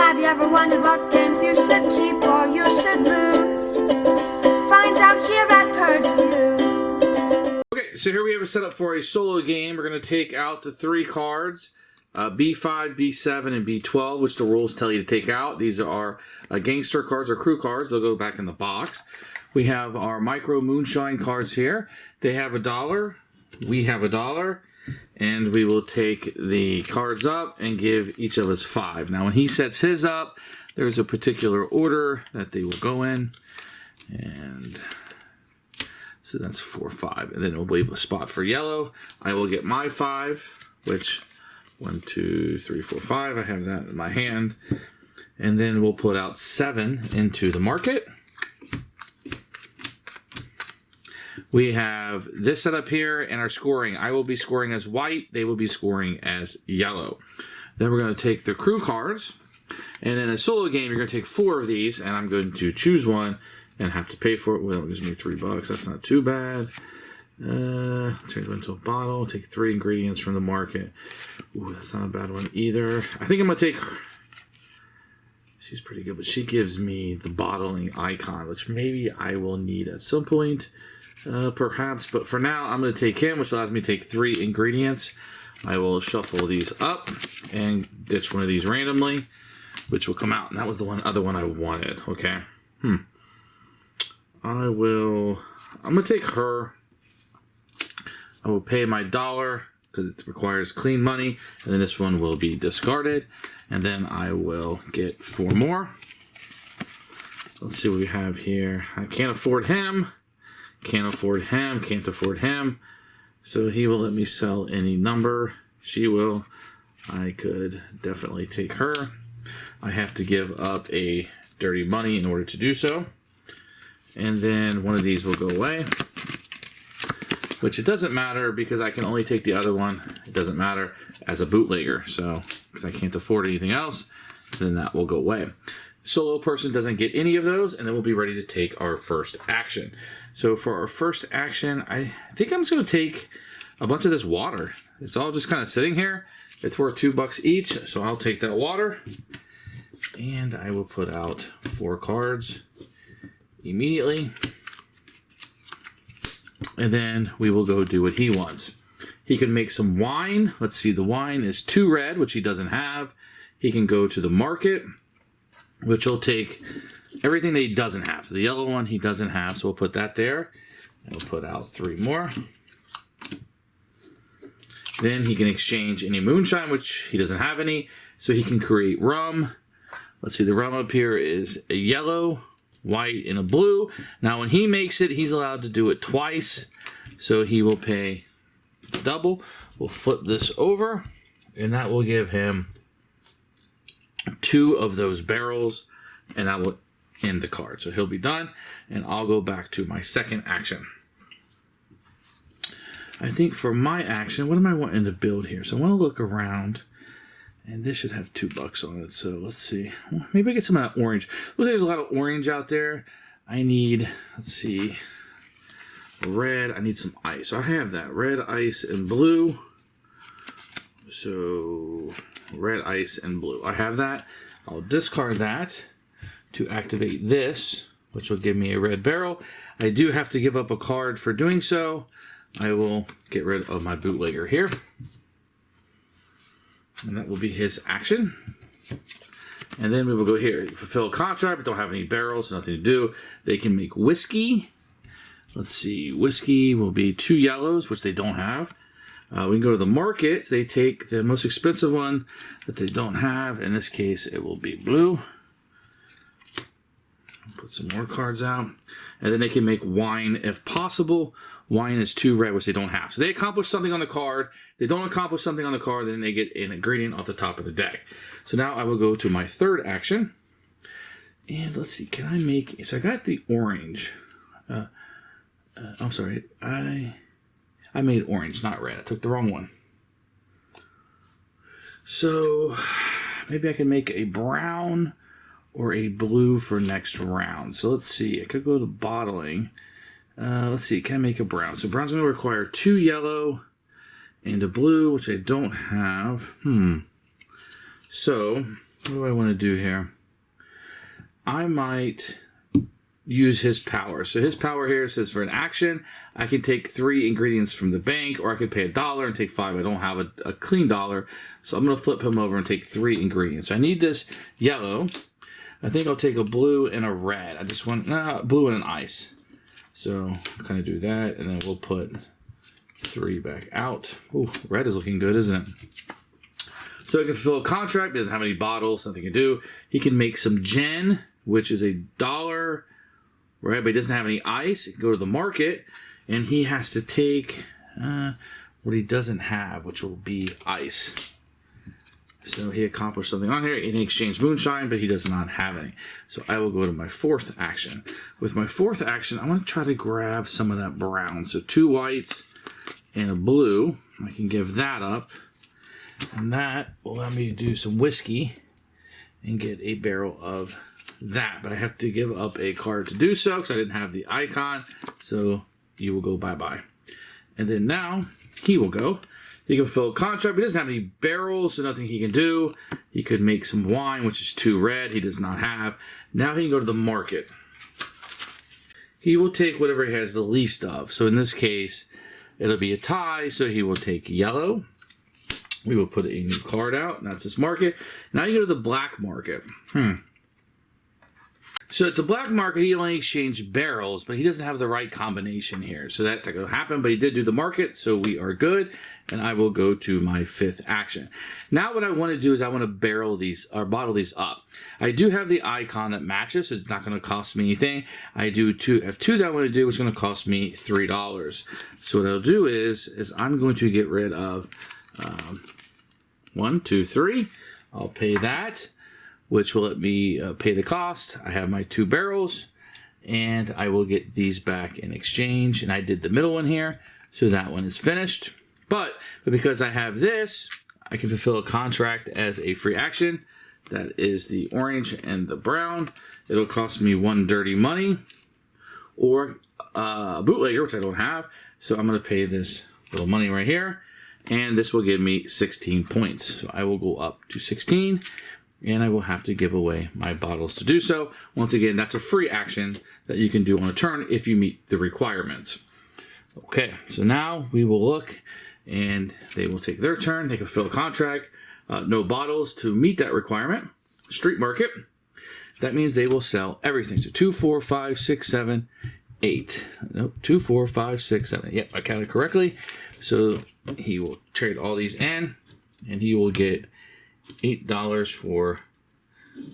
Have you ever wondered what games you should keep or you should lose? Find out here at Purge Reviews. Okay, so here we have a setup for a solo game. We're going to take out the 3 cards, B5, B7, and B12, which the rules tell you to take out. These are gangster cards or crew cards. They'll go back in the box. We have our Micro Moonshine cards here. They have $1. We have $1. And we will take the cards up and give each of us 5. Now, when he sets his up, there's a particular order that they will go in. And so that's 4, 5. And then we'll leave a spot for yellow. I will get my 5, which 1, 2, 3, 4, 5. I have that in my hand. And then we'll put out 7 into the market. We have this set up here and our scoring. I will be scoring as white. They will be scoring as yellow. Then we're going to take the crew cards. And in a solo game, you're going to take 4 of these. And I'm going to choose one and have to pay for it. Well, it gives me $3. That's not too bad. Change one to a bottle. Take 3 ingredients from the market. Ooh, that's not a bad one either. I think I'm going to take her. She's pretty good, but she gives me the bottling icon, which maybe I will need at some point. Perhaps, but for now, I'm going to take him, which allows me to take 3 ingredients. I will shuffle these up and ditch one of these randomly, which will come out. And that was the other one I wanted. Okay. I'm going to take her. I will pay my $1 because it requires clean money. And then this one will be discarded. And then I will get 4 more. Let's see what we have here. I can't afford him. Can't afford him, can't afford him. So he will let me sell any number. She will. I could definitely take her. I have to give up a dirty money in order to do so. And then one of these will go away. Which it doesn't matter because I can only take the other one. It doesn't matter as a bootlegger. So, because I can't afford anything else, then that will go away. Solo person doesn't get any of those, and then we'll be ready to take our first action. So for our first action, I think I'm just going to take a bunch of this water. It's all just kind of sitting here. It's worth $2 each, so I'll take that water. And I will put out 4 cards immediately. And then we will go do what he wants. He can make some wine. Let's see, the wine is 2 red, which he doesn't have. He can go to the market, which will take everything that he doesn't have. So the yellow one he doesn't have, so we'll put that there. And we'll put out 3 more. Then he can exchange any moonshine, which he doesn't have any. So he can create rum. Let's see, the rum up here is a yellow, white, and a blue. Now when he makes it, he's allowed to do it twice. So he will pay double. We'll flip this over, and that will give him 2 of those barrels, and that will end the card. So he'll be done, and I'll go back to my second action. I think for my action, what am I wanting to build here? So I want to look around, and this should have $2 on it. So let's see. Well, maybe I get some of that orange. Look, there's a lot of orange out there. I need, let's see, red. I need some ice. So I have that. Red, ice, and blue. So red, ice, and blue. I have that. I'll discard that to activate this, which will give me a red barrel. I do have to give up a card for doing so. I will get rid of my bootlegger here. And that will be his action. And then we will go here. Fulfill a contract, but don't have any barrels, so nothing to do. They can make whiskey. Let's see. Whiskey will be 2 yellows, which they don't have. We can go to the market. They take the most expensive one that they don't have. In this case, it will be blue. Put some more cards out. And then they can make wine if possible. Wine is 2 red, which they don't have. So they accomplish something on the card. If they don't accomplish something on the card, then they get an ingredient off the top of the deck. So now I will go to my third action. And let's see, can I make... So I got the orange. I'm sorry. I made orange, not red. I took the wrong one. So maybe I can make a brown or a blue for next round. So let's see. I could go to bottling. Let's see. Can I make a brown? So brown's going to require 2 yellow and a blue, which I don't have. So what do I want to do here? I might use his power. So his power here says for an action, I can take 3 ingredients from the bank, or I could pay $1 and take 5. I don't have a clean dollar, so I'm going to flip him over and take 3 ingredients. So I need this yellow. I think I'll take a blue and a red. I just want blue and an ice. So kind of do that, and then we'll put 3 back out. Ooh, red is looking good, isn't it? So he can fulfill a contract. He doesn't have any bottles, nothing to do. He can make some gin, which is $1. Right, but he doesn't have any ice. He can go to the market, and he has to take what he doesn't have, which will be ice. So he accomplished something on here. He exchanged moonshine, but he does not have any. So I will go to my 4th action. With my 4th action, I want to try to grab some of that brown. So 2 whites and a blue. I can give that up, and that will allow me to do some whiskey and get a barrel of that, but I have to give up a card to do so because I didn't have the icon. So you will go bye-bye. And then now he will go. He can fill a contract, but he doesn't have any barrels, so nothing he can do. He could make some wine, which is 2 red. He does not have. Now he can go to the market. He will take whatever he has the least of. So in this case, it'll be a tie, so he will take yellow. We will put a new card out, and that's his market. Now you go to the black market. So at the black market, he only exchanged barrels, but he doesn't have the right combination here. So that's not going to happen, but he did do the market, so we are good. And I will go to my 5th action. Now what I want to do is I want to barrel these, or bottle these up. I do have the icon that matches, so it's not going to cost me anything. I have 2 that I want to do, which is going to cost me $3. So what I'll do is I'm going to get rid of 1, 2, 3. I'll pay that, which will let me pay the cost. I have my 2 barrels, and I will get these back in exchange. And I did the middle one here, so that one is finished. But because I have this, I can fulfill a contract as a free action. That is the orange and the brown. It'll cost me 1 dirty money, or a bootlegger, which I don't have. So I'm going to pay this little money right here, and this will give me 16 points. So I will go up to 16. And I will have to give away my bottles to do so. Once again, that's a free action that you can do on a turn if you meet the requirements. Okay, so now we will look, and they will take their turn. They can fill a contract. No bottles to meet that requirement. Street market. That means they will sell everything. So 2, 4, 5, 6, 7, 8. Nope, 2, 4, 5, 6, 7. Yep, I counted correctly. So he will trade all these in, and he will get $8 for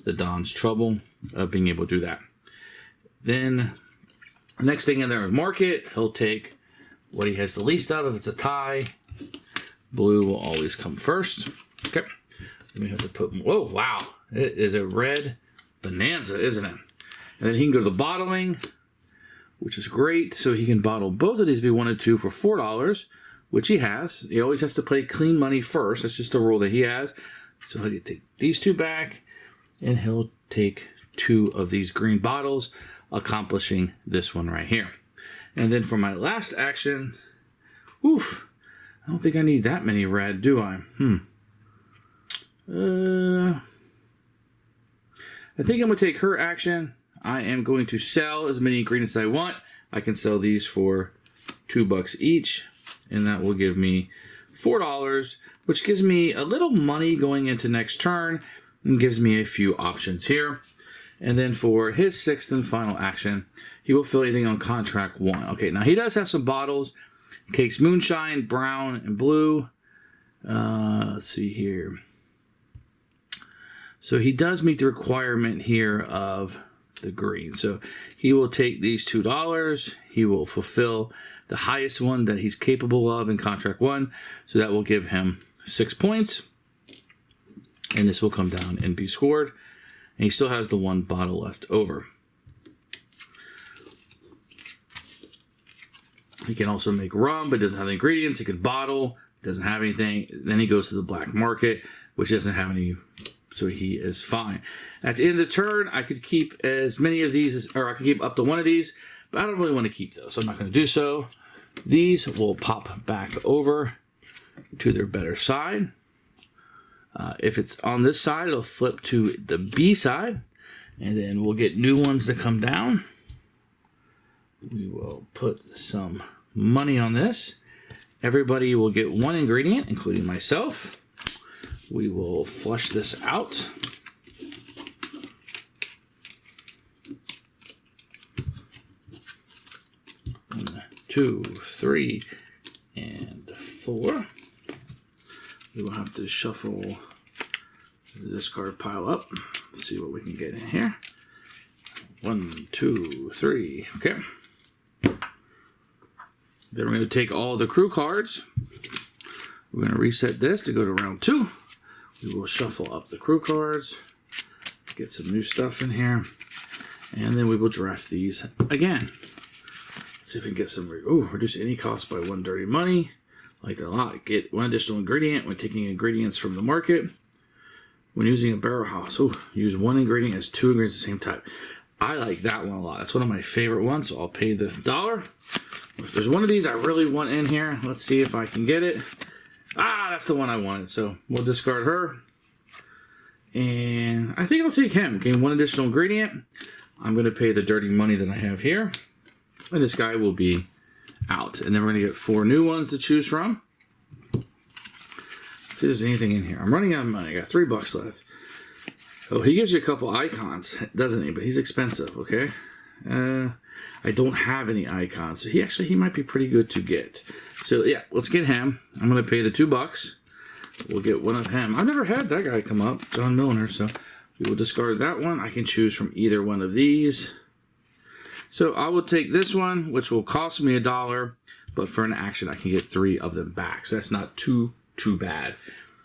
the Don's trouble of being able to do that. Then the next thing in there is market. He'll take what he has the least of. If it's a tie, blue will always come first. Okay. We have to put, whoa, wow. It is a red bonanza, isn't it? And then he can go to the bottling, which is great. So he can bottle both of these if he wanted to for $4, which he has. He always has to play clean money first. That's just a rule that he has. So he'll take these 2 back, and he'll take 2 of these green bottles, accomplishing this one right here. And then for my last action, oof, I don't think I need that many red, do I? I think I'm going to take her action. I am going to sell as many ingredients as I want. I can sell these for $2 each, and that will give me $4, which gives me a little money going into next turn and gives me a few options here. And then for his 6th and final action, he will fill anything on contract 1. Okay, now he does have some bottles. Cakes moonshine, brown, and blue. Let's see here. So he does meet the requirement here of the green. So he will take these $2. He will fulfill the highest one that he's capable of in contract 1. So that will give him 6 points. And this will come down and be scored. And he still has the 1 bottle left over. He can also make rum, but doesn't have the ingredients. He could bottle, doesn't have anything. Then he goes to the black market, which doesn't have any, so he is fine. At the end of the turn, I could keep as many of these, or I could keep up to 1 of these, but I don't really want to keep those, so I'm not going to do so. These will pop back over to their better side. If it's on this side, it'll flip to the B side, and then we'll get new ones to come down. We will put some money on this. Everybody will get one ingredient, including myself. We will flush this out. 1, 2, 3, and 4. We will have to shuffle the discard pile up. Let's see what we can get in here. 1, 2, 3. Okay. Then we're going to take all the crew cards. We're going to reset this to go to round 2. We will shuffle up the crew cards, get some new stuff in here, and then we will draft these again. Let's see if we can get some. Reduce any cost by 1 dirty money. Like that a lot. Get 1 additional ingredient when taking ingredients from the market. When using a barrel house, use 1 ingredient as 2 ingredients of the same type. I like that one a lot. That's one of my favorite ones, so I'll pay the $1. If there's one of these I really want in here, let's see if I can get it. That's the one I wanted, so we'll discard her. And I think I'll take him. Gain 1 additional ingredient. I'm going to pay the dirty money that I have here. And this guy will be out. And then we're going to get 4 new ones to choose from. Let's see if there's anything in here. I'm running out of money. I got $3 left. Oh, he gives you a couple icons, doesn't he? But he's expensive, okay? I don't have any icons, so he might be pretty good to get. So yeah, let's get him. I'm gonna pay the $2. We'll get one of him. I've never had that guy come up, John Milner. So we will discard that one. I can choose from either one of these. So I will take this one, which will cost me $1, but for an action, I can get 3 of them back. So that's not too bad.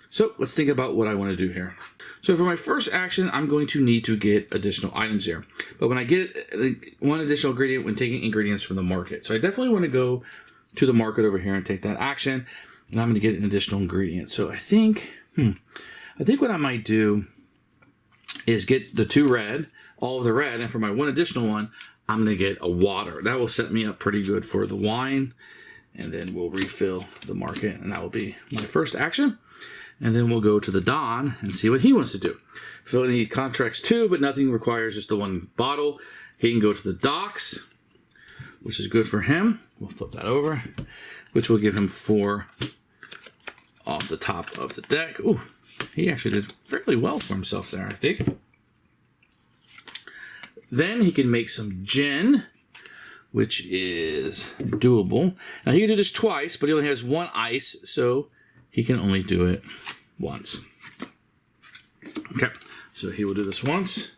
So let's think about what I want to do here. So for my first action, I'm going to need to get additional items here. But when I get 1 additional ingredient when taking ingredients from the market. So I definitely want to go to the market over here and take that action. And I'm going to get an additional ingredient. So I think what I might do is get the 2 red, all of the red. And for my 1 additional one, I'm going to get a water. That will set me up pretty good for the wine. And then we'll refill the market. And that will be my first action. And then we'll go to the Don and see what he wants to do. Phil need contracts 2, but nothing requires just the 1 bottle. He can go to the docks, which is good for him. We'll flip that over, which will give him 4 off the top of the deck. Ooh, he actually did fairly well for himself there, I think. Then he can make some gin, which is doable. Now he can do this twice, but he only has 1 ice, so he can only do it once. Okay, so he will do this once,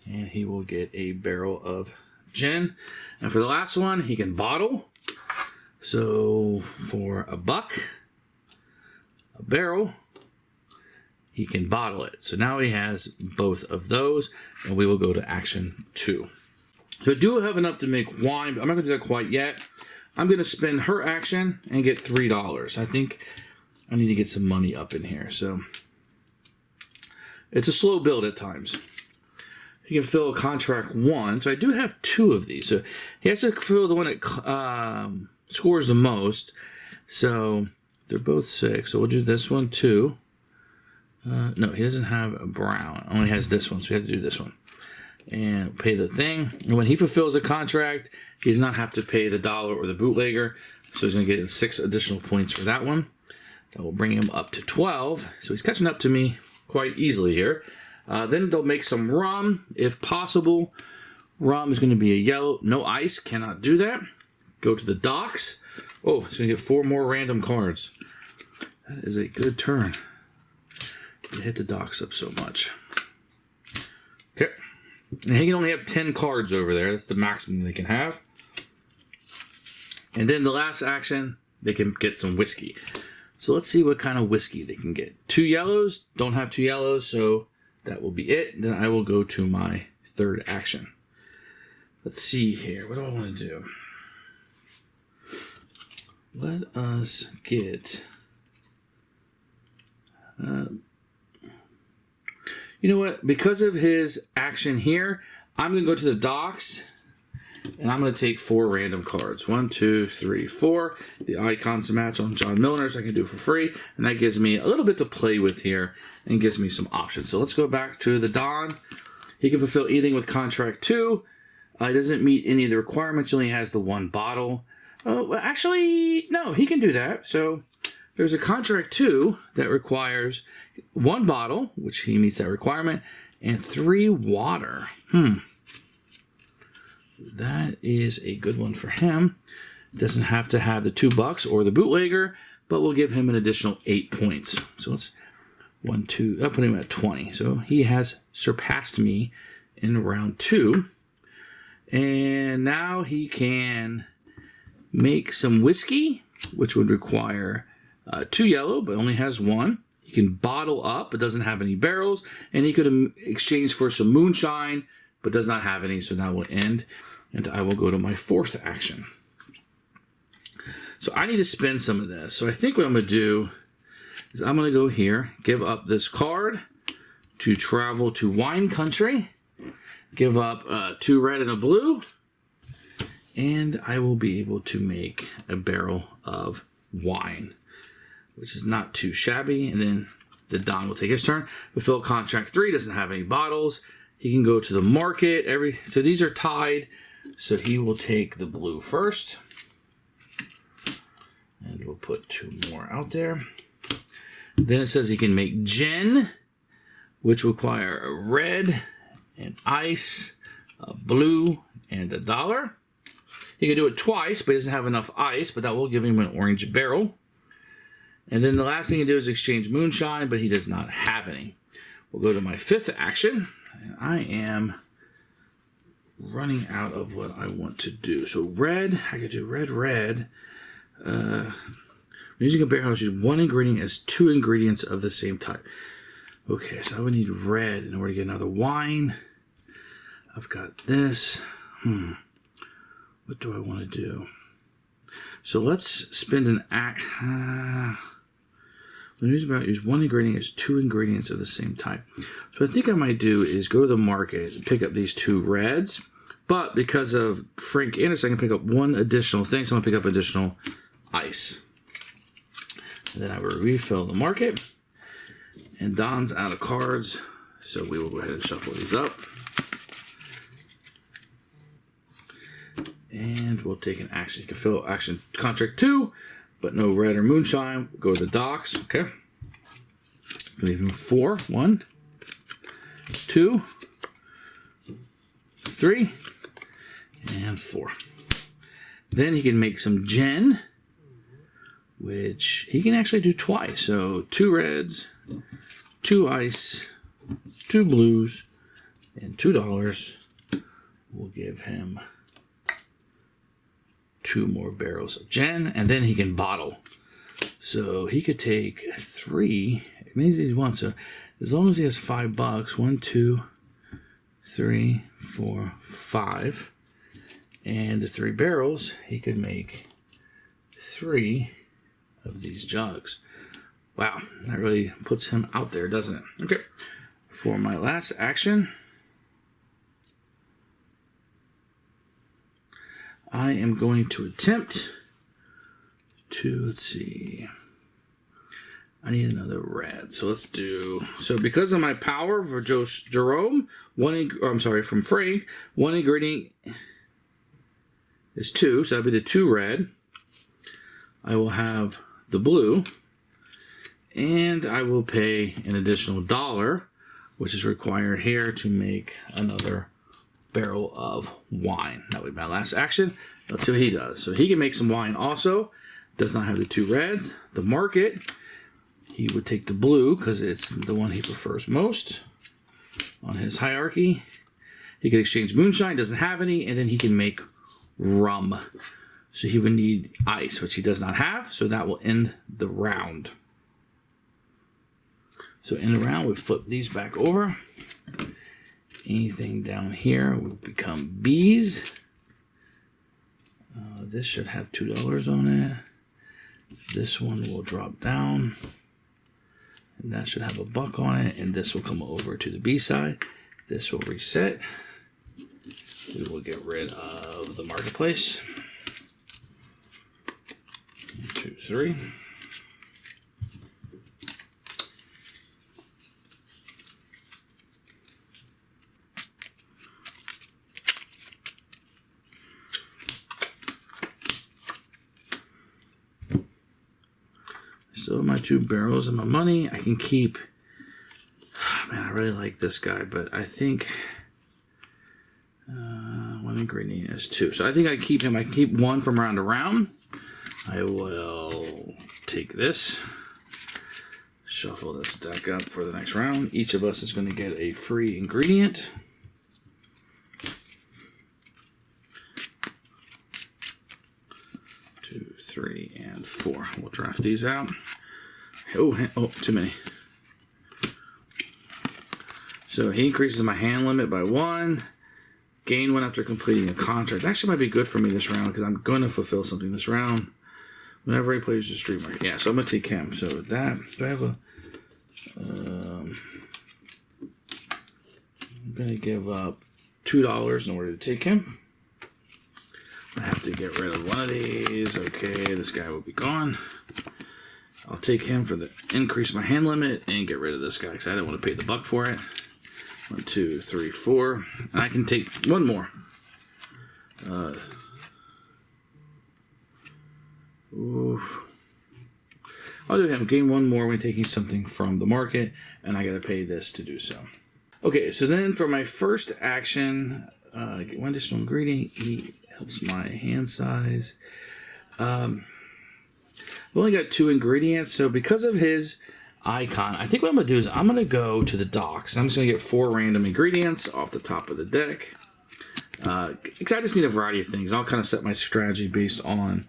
and he will get a barrel of gin. And for the last one, he can bottle. So for $1, a barrel, he can bottle it. So now he has both of those, and we will go to action 2. So I do have enough to make wine, but I'm not going to do that quite yet. I'm going to spend her action and get $3. I think I need to get some money up in here. So it's a slow build at times. He can fill a contract 1. So I do have 2 of these. So he has to fill the one that scores the most. So they're both 6. So we'll do this one too. No, he doesn't have a brown. Only has this one. So we have to do this one. And pay the thing. And when he fulfills a contract, he does not have to pay the dollar or the bootlegger. So he's going to get 6 additional points for that one. That will bring him up to 12. So he's catching up to me quite easily here. Then they'll make some rum, if possible. Rum is going to be a yellow. No ice. Cannot do that. Go to the docks. Oh, he's going to get 4 more random cards. That is a good turn. You hit the docks up so much. Okay. And he can only have 10 cards over there. That's the maximum they can have. And then the last action, they can get some whiskey. So let's see what kind of whiskey they can get. 2 yellows. Don't have 2 yellows, so that will be it. Then I will go to my third action. Let's see here. What do I want to do? Let us get... you know what? Because of his action here, I'm going to go to the docks And I'm going to take 4 random cards. 1, 2, 3, 4. The icons to match on John Milner, so I can do it for free. And that gives me a little bit to play with here and gives me some options. So let's go back to the Don. He can fulfill anything with contract 2. He doesn't meet any of the requirements. He only has the 1 bottle. Oh, well, actually, no, he can do that. So there's a contract 2 that requires 1 bottle, which he meets that requirement, and 3 water. That is a good one for him. Doesn't have to have the $2 or the bootlegger, but we'll give him an additional 8 points. So let's 1, 2. I'll put him at 20. So he has surpassed me in round 2. And now he can make some whiskey, which would require 2 yellow, but only has 1. He can bottle up, but doesn't have any barrels. And he could exchange for some moonshine, but does not have any, so that will end. And I will go to my 4th action. So I need to spend some of this. So I think what I'm going to do is I'm going to go here, give up this card to travel to wine country, give up 2 red and a blue, and I will be able to make a barrel of wine, which is not too shabby. And then the Don will take his turn. Fulfill contract 3, doesn't have any bottles. He can go to the market. So these are tied. So he will take the blue first. And we'll put 2 more out there. Then it says he can make gin, which require a red and ice, a blue, and $1. He can do it twice, but he doesn't have enough ice, but that will give him an orange barrel. And then the last thing he can do is exchange moonshine, but he does not have any. We'll go to my 5th action. And I am running out of what I want to do. So red, I could do red. When using a barrel, I use 1 ingredient as 2 ingredients of the same type. Okay, so I would need red in order to get another wine. I've got this. What do I want to do? So let's spend an act. When using a barrel, use 1 ingredient as 2 ingredients of the same type. So I think I might do is go to the market and pick up these 2 reds. But because of Frank Anderson, I can pick up 1 additional thing. So I'm going to pick up additional ice. And then I will refill the market. And Don's out of cards. So we will go ahead and shuffle these up. And we'll take an action. You can fill action contract 2, but no red or moonshine. We'll go to the docks. Okay. Leave him 4. 1, 2, 3, and 4. Then he can make some gin, which he can actually do twice. So 2 reds, 2 ice, 2 blues, and $2. We'll give him 2 more barrels of gin, and then he can bottle. So he could take 3. Maybe he wants. So as long as he has $5, 1, 2, 3, 4, 5, and the 3 barrels, he could make 3 of these jugs. Wow, that really puts him out there, doesn't it? Okay, for my last action, I am going to attempt to, let's see, I need another red. So let's do, so because of my power for Jerome, from Frank, 1 ingredient is 2, so that'll be the 2 red. I will have the blue, and I will pay an additional $1, which is required here to make another barrel of wine. That will be my last action. Let's see what he does. So he can make some wine also. Does not have the 2 reds. The market, he would take the blue because it's the one he prefers most on his hierarchy. He can exchange moonshine, doesn't have any, and then he can make rum. So he would need ice, which he does not have, so that will end the round. So in the round, we flip these back over. Anything down here will become bees. This should have $2 on it. This one will drop down. And that should have $1 on it. And this will come over to the B side. This will reset. We will get rid of the marketplace. 2, 3. So my 2 barrels and my money, I can keep. Man, I really like this guy, but I think 1 ingredient is 2. So I think I keep him. I can keep 1 from round to round. I will take this, shuffle this deck up for the next round. Each of us is going to get a free ingredient. Two, 3, and 4. We'll draft these out. Oh, too many. So he increases my hand limit by 1. Gain 1 after completing a contract. Actually might be good for me this round because I'm going to fulfill something this round. Whenever he plays a streamer. Yeah, so I'm going to take him. So with that, do I have a... I'm going to give up $2 in order to take him. I have to get rid of one of these. Okay, this guy will be gone. I'll take him for the increase my hand limit and get rid of this guy because I didn't want to pay the buck for it. 1, 2, 3, 4. And I can take 1 more. I'll do him. Gain 1 more when taking something from the market, and I got to pay this to do so. Okay, so then for my first action, get 1 additional ingredient. He helps my hand size. I've only got 2 ingredients, so because of his icon, I think what I'm going to do is I'm going to go to the docks. I'm just going to get 4 random ingredients off the top of the deck. Because I just need a variety of things. I'll kind of set my strategy based on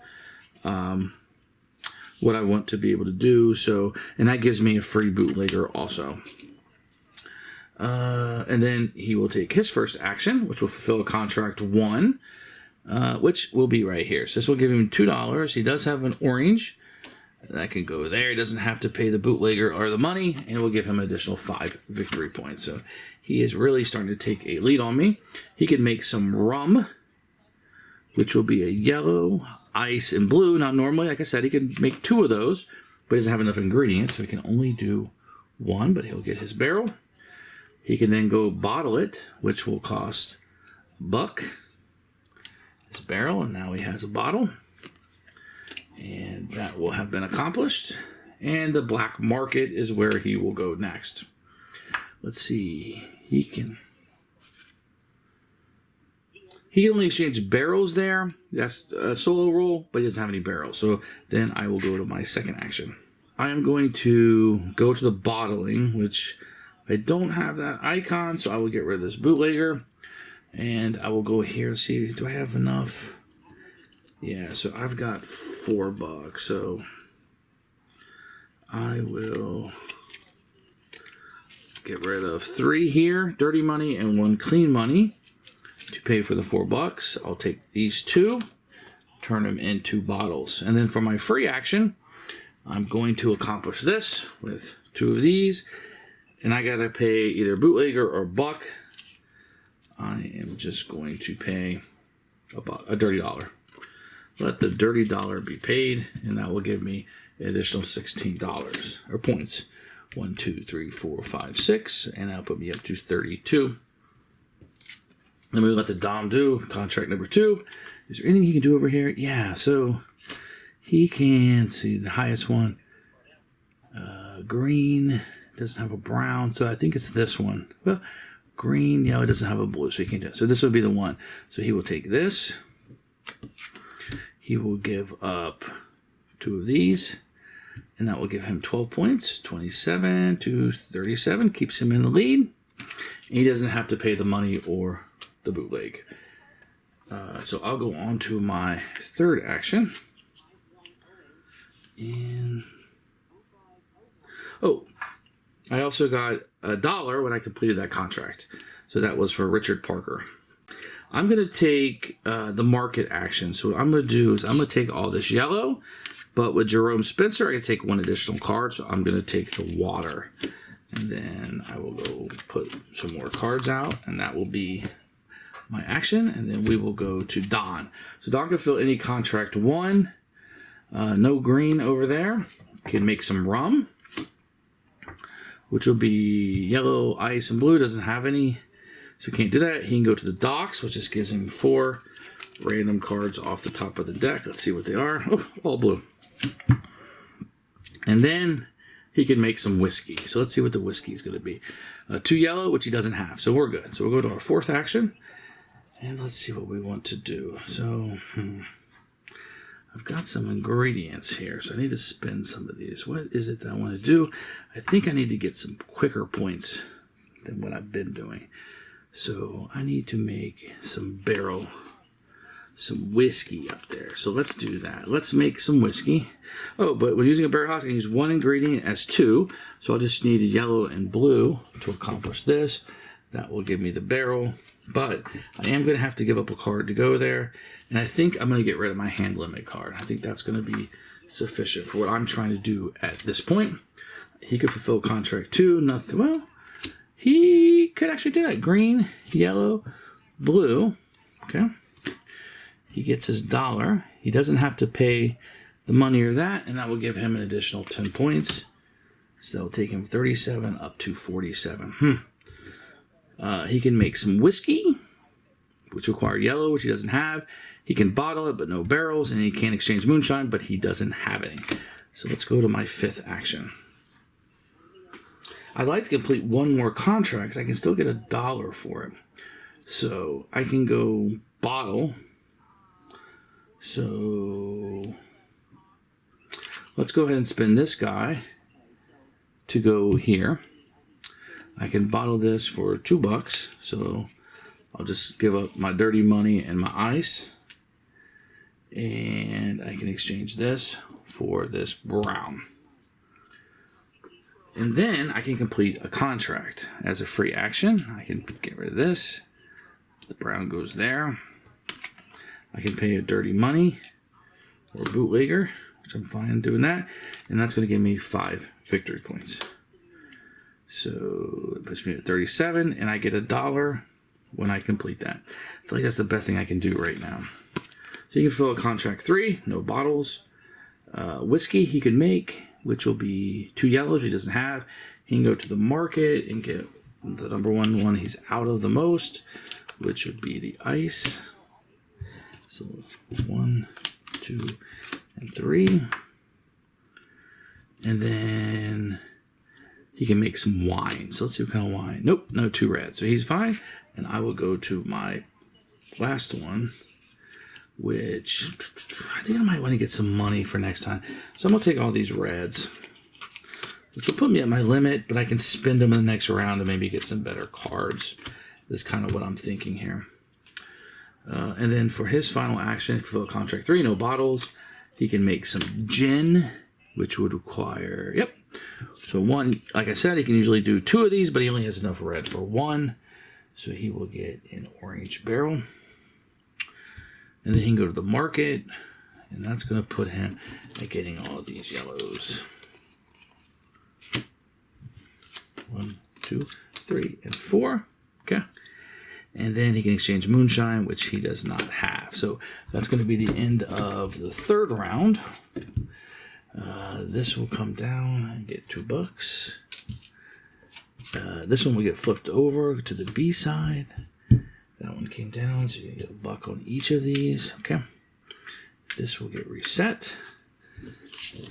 what I want to be able to do. So, and that gives me a free bootlegger also. And then he will take his first action, which will fulfill a contract 1, which will be right here. So this will give him $2. He does have an orange. That can go there. He doesn't have to pay the bootlegger or the money, and it will give him an additional 5 victory points. So he is really starting to take a lead on me. He can make some rum, which will be a yellow, ice, and blue. Now, normally, like I said, he can make 2 of those, but he doesn't have enough ingredients, so he can only do 1, but he'll get his barrel. He can then go bottle it, which will cost $1. His barrel, and now he has a bottle. And that will have been accomplished. And the black market is where he will go next. Let's see. He can only exchange barrels there. That's a solo roll, but he doesn't have any barrels. So then I will go to my second action. I am going to go to the bottling, which I don't have that icon, so I will get rid of this bootlegger. And I will go here and see, do I have enough? Yeah, so I've got $4, so I will get rid of 3 here, dirty money, and 1 clean money to pay for the $4. I'll take these 2, turn them into bottles. And then for my free action, I'm going to accomplish this with 2 of these, and I gotta pay either bootlegger or buck. I am just going to pay a dirty $1. Let the dirty $1 be paid, and that will give me an additional $16 or points. 1, 2, 3, 4, 5, 6, and that'll put me up to 32. Then we let the Dom do contract number 2. Is there anything he can do over here? Yeah, so he can see the highest one. Green doesn't have a brown, so I think it's this one. Well, green, yellow doesn't have a blue, so he can't do it. So this would be the one. So he will take this. He will give up 2 of these, and that will give him 12 points, 27 to 37, keeps him in the lead. He doesn't have to pay the money or the bootleg. So I'll go on to my third action. And I also got $1 when I completed that contract. So that was for Richard Parker. I'm going to take the market action. So what I'm going to do is I'm going to take all this yellow, but with Jerome Spencer, I can take 1 additional card. So I'm going to take the water. And then I will go put some more cards out, and that will be my action, and then we will go to Don. So Don can fill any contract 1. No green over there. Can make some rum, which will be yellow, ice, and blue. Doesn't have any, so he can't do that. He can go to the docks, which just gives him 4 random cards off the top of the deck. Let's see what they are. Oh, all blue. And then he can make some whiskey. So let's see what the whiskey is going to be. 2 yellow, which he doesn't have, so we're good. So we'll go to our 4th action, and let's see what we want to do. So I've got some ingredients here, so I need to spend some of these. What is it that I want to do? I think I need to get some quicker points than what I've been doing. So I need to make some whiskey up there. So let's do that. Let's make some whiskey. Oh, but when using a barrel house, I can use 1 ingredient as 2. So I'll just need yellow and blue to accomplish this. That will give me the barrel. But I am going to have to give up a card to go there. And I think I'm going to get rid of my hand limit card. I think that's going to be sufficient for what I'm trying to do at this point. He could fulfill contract 2. Nothing. Well, he could actually do that. Green, yellow, blue. Okay. He gets his $1. He doesn't have to pay the money or that, and that will give him an additional 10 points. So that will take him 37 up to 47. He can make some whiskey, which require yellow, which he doesn't have. He can bottle it, but no barrels, and he can exchange moonshine, but he doesn't have any. So let's go to my 5th action. I'd like to complete 1 more contract, because I can still get $1 for it. So I can go bottle. So let's go ahead and spend this guy to go here. I can bottle this for $2, so I'll just give up my dirty money and my ice. And I can exchange this for this brown. And then I can complete a contract as a free action. I can get rid of this. The brown goes there. I can pay a dirty money or a bootlegger, which I'm fine doing that. And that's going to give me 5 victory points. So it puts me at 37, and I get $1 when I complete that. I feel like that's the best thing I can do right now. So you can fill a contract 3, no bottles. Whiskey he can make, which will be 2 yellows he doesn't have. He can go to the market and get the number one he's out of the most, which would be the ice. So 1, 2, and 3. And then he can make some wine. So let's see what kind of wine. Nope, no 2 reds. So he's fine. And I will go to my last one, which I think I might want to get some money for next time. So I'm going to take all these reds, which will put me at my limit, but I can spend them in the next round and maybe get some better cards. That's kind of what I'm thinking here. And then for his final action, fulfill contract 3, no bottles. He can make some gin, which would require, So 1, like I said, he can usually do 2 of these, but he only has enough red for 1. So he will get an orange barrel. And then he can go to the market, and that's going to put him at getting all of these yellows. 1, 2, 3, and 4. Okay. And then he can exchange moonshine, which he does not have. So that's going to be the end of the 3rd round. This will come down and get $2. This one will get flipped over to the B side. That one came down, so you get $1 on each of these. Okay. This will get reset.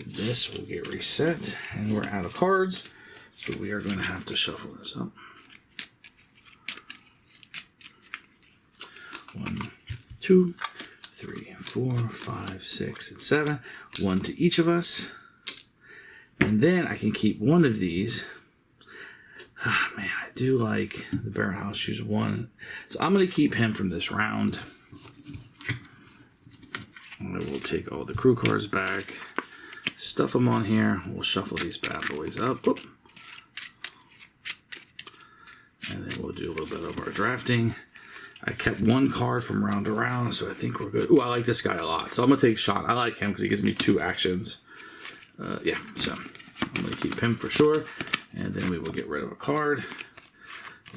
This will get reset. And we're out of cards. So we are going to have to shuffle this up. 1, 2, 3, 4, 5, 6, and 7. 1 to each of us. And then I can keep 1 of these. Man, I do like the barrel house shoes 1. So I'm going to keep him from this round. And then we'll take all the crew cards back. Stuff them on here. We'll shuffle these bad boys up. Whoop. And then we'll do a little bit of our drafting. I kept 1 card from round to round, so I think we're good. Ooh, I like this guy a lot. So I'm going to take a shot. I like him because he gives me 2 actions. So I'm going to keep him for sure. And then we will get rid of a card.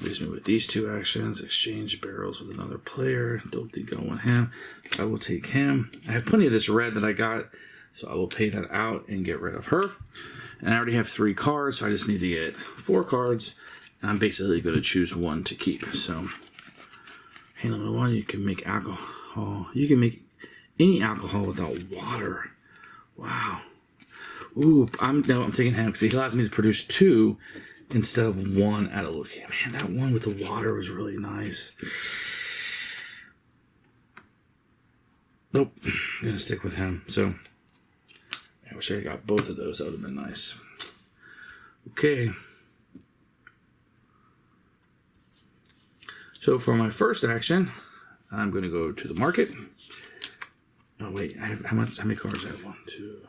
Leaves me with these 2 actions. Exchange barrels with another player. Don't think I want him. I will take him. I have plenty of this red that I got, so I will pay that out and get rid of her. And I already have 3 cards, so I just need to get 4 cards. And I'm basically going to choose 1 to keep. So, hey, number 1, you can make alcohol. You can make any alcohol without water. Wow. Ooh, I'm taking him because he allows me to produce 2 instead of 1 out of location. Man, that one with the water was really nice. Nope, I'm going to stick with him. So, I wish I got both of those. That would have been nice. Okay. So, for my first action, I'm going to go to the market. Oh, wait, I have how many cards do I have? 1, 2.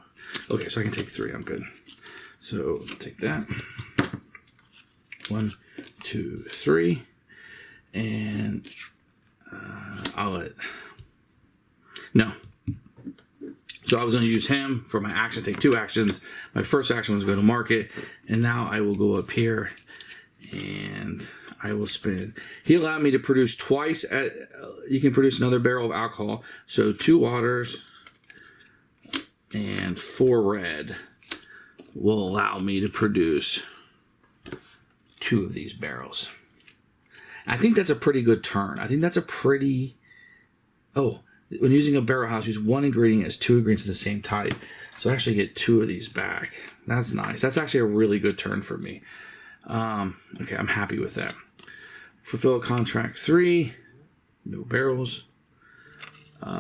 Okay, so I can take 3. I'm good. So, take that. 1, 2, 3. And I'll let... No. So I was going to use him for my action, take 2 actions. My first action was go to market. And now I will go up here and I will spin. He allowed me to produce twice. You can produce another barrel of alcohol. So 2 waters and 4 red will allow me to produce 2 of these barrels. I think that's a pretty good turn. I think that's a pretty... Oh, when using a barrel house, use 1 ingredient as 2 ingredients of the same type. So I actually get 2 of these back. That's nice. That's actually a really good turn for me. Okay, I'm happy with that. Fulfill contract 3. No barrels.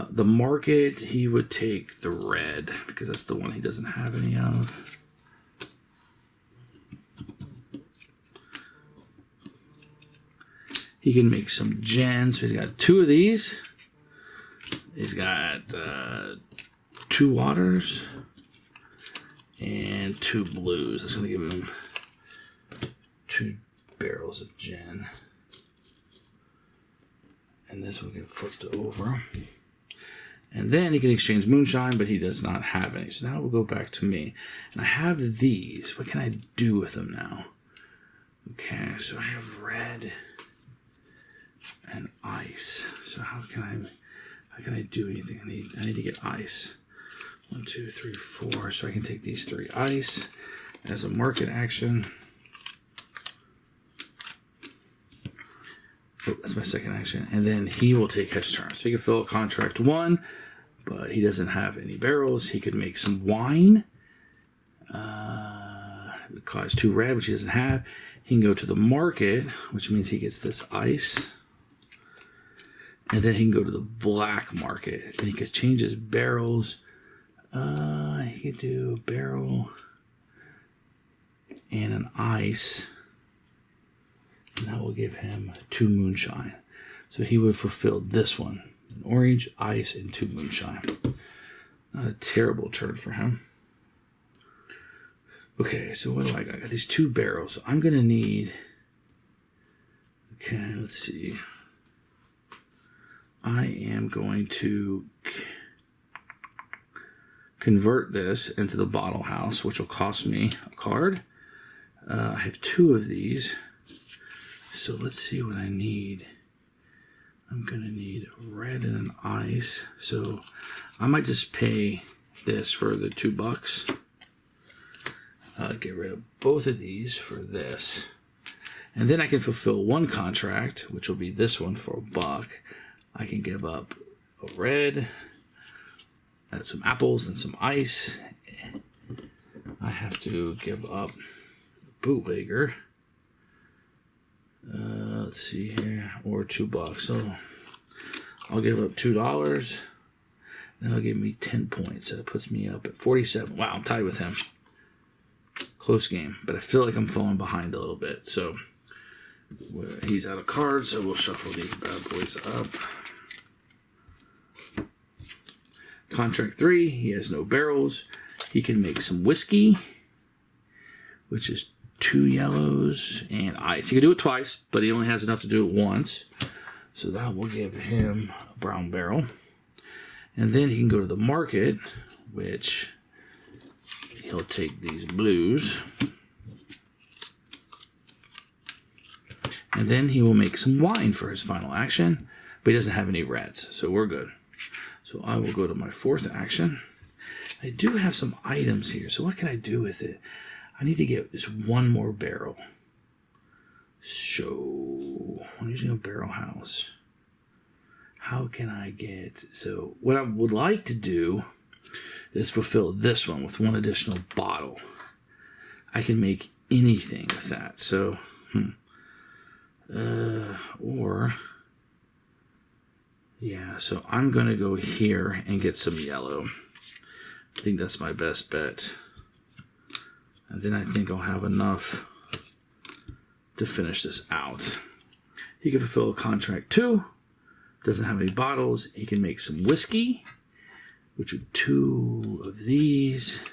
The market, he would take the red because that's the one he doesn't have any of. He can make some gin. So he's got 2 of these. He's got 2 waters and 2 blues. That's going to give him 2 barrels of gin. And this will get flipped over. And then he can exchange moonshine, but he does not have any. So now we'll go back to me. And I have these. What can I do with them now? Okay, so I have red and ice. So how can I do anything? I need to get ice. 1, 2, 3, 4. So I can take these 3 ice as a market action. Oh, that's my second action. And then he will take his turn. So he can fill contract 1, but he doesn't have any barrels. He could make some wine. It costs 2 red, which he doesn't have. He can go to the market, which means he gets this ice. And then he can go to the black market. And he could change his barrels. He could do a barrel and an ice. And that will give him 2 moonshine. So he would fulfill this one. An orange, ice, and 2 moonshine. Not a terrible turn for him. Okay, so what do I got? I got these 2 barrels. So I'm going to need... Okay, let's see. I am going to convert this into the bottle house, which will cost me a card. I have 2 of these. So let's see what I need. I'm going to need red and an ice. So I might just pay this for the $2. Get rid of both of these for this. And then I can fulfill 1 contract, which will be this one for $1. I can give up a red, some apples, and some ice. I have to give up bootlegger. Let's see here, or $2. So I'll give up $2. That'll give me 10 points. So that puts me up at 47. Wow, I'm tied with him. Close game, but I feel like I'm falling behind a little bit. So he's out of cards, so we'll shuffle these bad boys up. Contract 3, he has no barrels. He can make some whiskey, which is 2 yellows and ice. He can do it twice, but he only has enough to do it once. So that will give him a brown barrel. And then he can go to the market, which he'll take these blues. And then he will make some wine for his final action, but he doesn't have any reds, so we're good. So I will go to my fourth action. I do have some items here, so what can I do with it? I need to get just one more barrel. So I'm using a barrel house. How can I get... So what I would like to do is fulfill this one with one additional bottle. I can make anything with that. So, so I'm going to go here and get some yellow. I think that's my best bet. And then I think I'll have enough to finish this out. He can fulfill contract 2. Doesn't have any bottles. He can make some whiskey, which are 2 of these,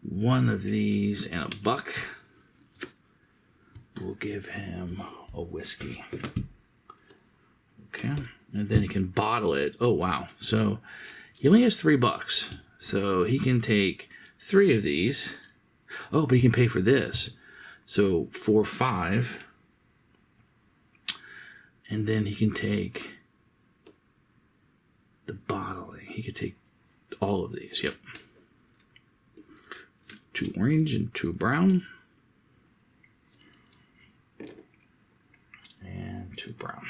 1 of these, and a buck. We'll give him a whiskey. Okay. And then he can bottle it. Oh, wow. So he only has $3. So he can take 3 of these. Oh, but he can pay for this. So 4, 5. And then he can take the bottling. He could take all of these. Yep. 2 orange and 2 brown. And 2 brown.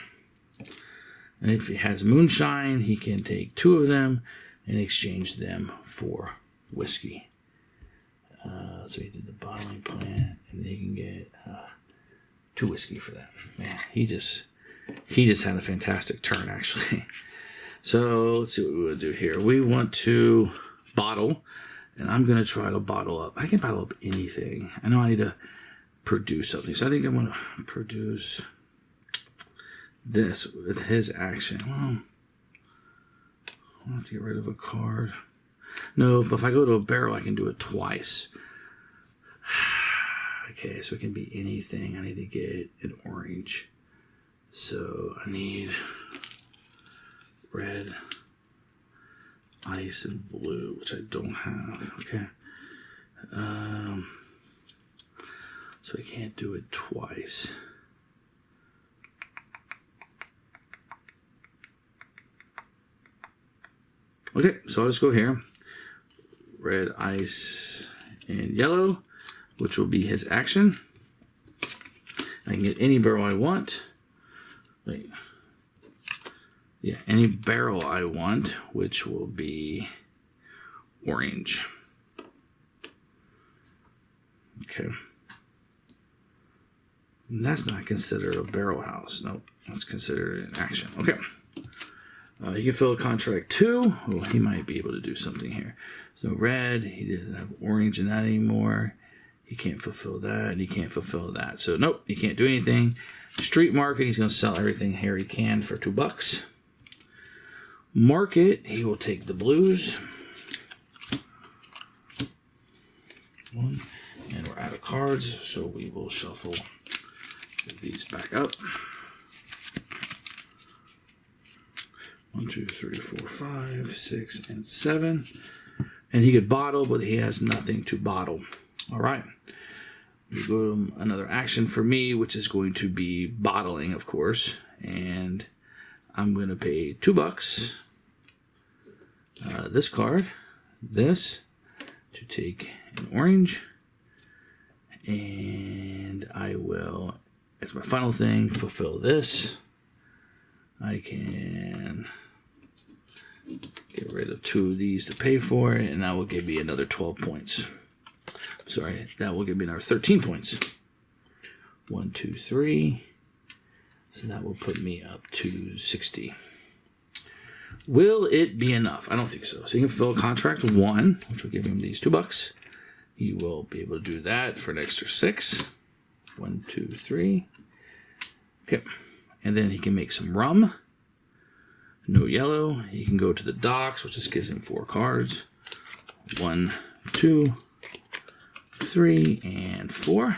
And if he has moonshine, he can take 2 of them and exchange them for whiskey. So he did the bottling plant, and he can get 2 whiskey for that. Man, he just had a fantastic turn, actually. So let's see what we will do here. We want to bottle, and I'm going to try to bottle up. I can bottle up anything. I know I need to produce something, so I think I'm going to produce this with his action. Well, I'll have to get rid of a card. No, but if I go to a barrel, I can do it twice. Okay, so it can be anything. I need to get an orange. So I need red, ice, and blue, which I don't have. Okay. So I can't do it twice. Okay, so I'll just go here. Red, ice, and yellow, which will be his action. I can get any barrel I want. Wait. Yeah, any barrel I want, which will be orange. Okay. And that's not considered a barrel house. Nope, that's considered an action. Okay. He can fill a contract 2. Oh, he might be able to do something here. So red, he doesn't have orange in that anymore. He can't fulfill that, and he can't fulfill that. So nope, he can't do anything. Street market, he's going to sell everything here he can for $2. Market, he will take the blues. 1, and we're out of cards, so we will shuffle these back up. 1, 2, 3, 4, 5, 6, and 7. And he could bottle, but he has nothing to bottle. All right. We go to another action for me, which is going to be bottling, of course. And I'm going to pay $2. This card, this, to take an orange. And I will, as my final thing, fulfill this. I can get rid of 2 of these to pay for it, and that will give me another 12 points. Sorry, that will give me another 13 points. 1, 2, 3. So that will put me up to 60. Will it be enough? I don't think so. So he can fill contract 1, which will give him these $2. He will be able to do that for an extra 6. 1, 2, 3. Okay. And then he can make some rum. No yellow. He can go to the docks, which just gives him 4 cards. 1, 2, 3, and 4.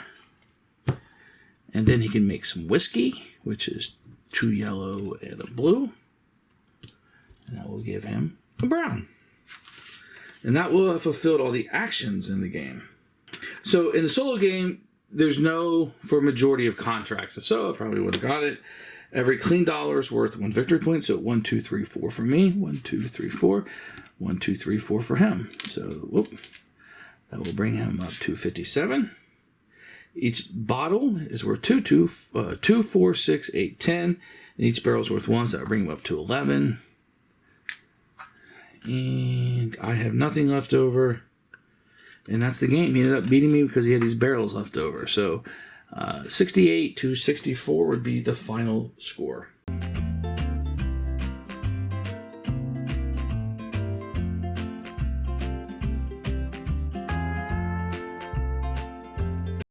And then he can make some whiskey, which is 2 yellow and a blue. And that will give him a brown. And that will have fulfilled all the actions in the game. So in the solo game, there's no for majority of contracts. If so, I probably would have got it. Every clean dollar is worth 1 victory point. So 1, 2, 3, 4 for me. 1, 2, 3, 4. 1, 2, 3, 4 for him. So that will bring him up to 57. Each bottle is worth 2, 4, 6, 8, 10. And each barrel is worth 1, so that will bring him up to 11. And I have nothing left over. And that's the game. He ended up beating me because he had these barrels left over. So 68 to 64 would be the final score.